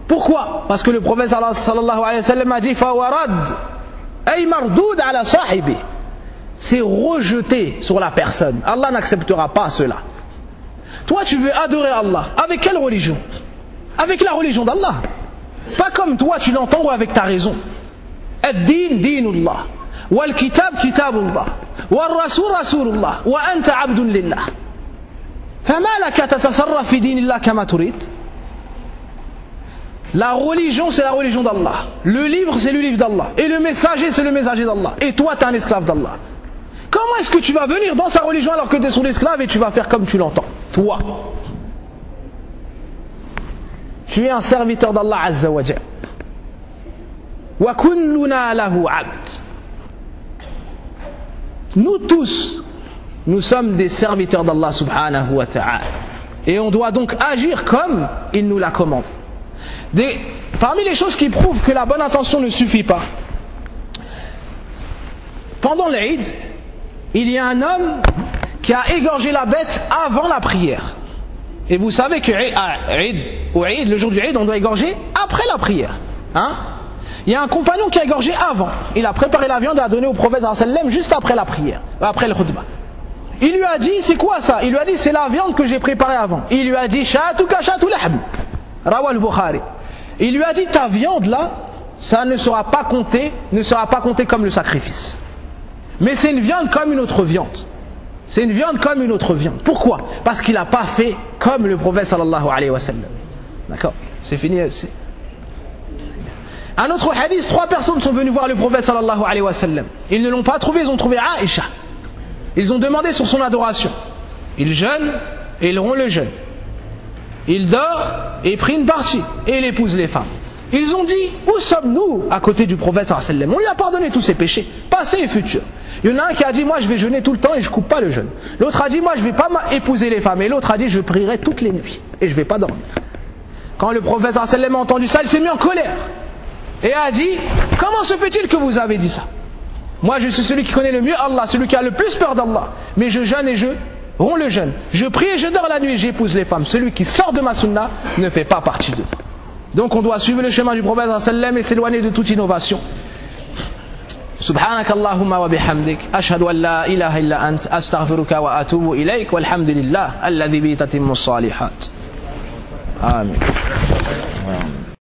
Pourquoi? Parce que le prophète sallallahu alayhi wa sallam a dit fawarad ay mardoud ala sahibi. C'est rejeté sur la personne. Allah n'acceptera pas cela. Toi tu veux adorer Allah avec quelle religion? Avec la religion d'Allah. Pas comme toi tu l'entends ou avec ta raison. Ad-din dinullah, wal kitab kitabullah, wal rasul rasulullah, wa anta abdun lillah. Fama laka tatasarraf fi dinillah kama turid. La religion c'est la religion d'Allah. Le livre c'est le livre d'Allah. Et le messager c'est le messager d'Allah. Et toi tu es un esclave d'Allah. Comment est-ce que tu vas venir dans sa religion alors que tu es son esclave et tu vas faire comme tu l'entends? Toi. Tu es un serviteur d'Allah Azza wa Jal. Wa kulluna lahu abd. Nous tous, nous sommes des serviteurs d'Allah subhanahu wa ta'ala. Et on doit donc agir comme il nous la commande. Parmi les choses qui prouvent que la bonne intention ne suffit pas, pendant l'Eid, il y a un homme qui a égorgé la bête avant la prière. Et vous savez que Eid, le jour du Eid, on doit égorger après la prière. Hein? Il y a un compagnon qui a égorgé avant. Il a préparé la viande et a donné au prophète sallam juste après la prière, après le khutbah. Il lui a dit, c'est quoi ça? Il lui a dit, c'est la viande que j'ai préparée avant. Il lui a dit, shatuka shatu lahm. Rawal Bukhari. Il lui a dit, ta viande là, ça ne sera pas compté comme le sacrifice. Mais c'est une viande comme une autre viande. C'est une viande comme une autre viande. Pourquoi? Parce qu'il n'a pas fait comme le prophète sallallahu alayhi wa sallam. D'accord? C'est fini. Un autre hadith, 3 personnes sont venues voir le prophète sallallahu alayhi wa sallam. Ils ne l'ont pas trouvé, ils ont trouvé Aïcha. Ils ont demandé sur son adoration. Il jeûne et ils rompt le jeûne. Il dort et il prie une partie et il épouse les femmes. Ils ont dit, où sommes-nous à côté du prophète sallallahu alayhi wa sallam? On lui a pardonné tous ses péchés, passés et futurs. Il y en a un qui a dit, moi je vais jeûner tout le temps et je coupe pas le jeûne. L'autre a dit, moi je vais pas épouser les femmes. Et l'autre a dit, je prierai toutes les nuits et je vais pas dormir. Quand le prophète sallallahu alayhi wa sallam a entendu ça, il s'est mis en colère et a dit, comment se fait-il que vous avez dit ça? Moi je suis celui qui connaît le mieux Allah, celui qui a le plus peur d'Allah. Mais je jeûne et je romps le jeûne. Je prie et je dors la nuit et j'épouse les femmes. Celui qui sort de ma sunna ne fait pas partie d'eux. Donc on doit suivre le chemin du prophète sallallahu alayhi wa sallam et s'éloigner de toute innovation. سبحانك اللهم وبحمدك أشهد أن لا إله إلا أنت أستغفرك وأتوب إليك والحمد لله الذي به تتم الصالحات آمين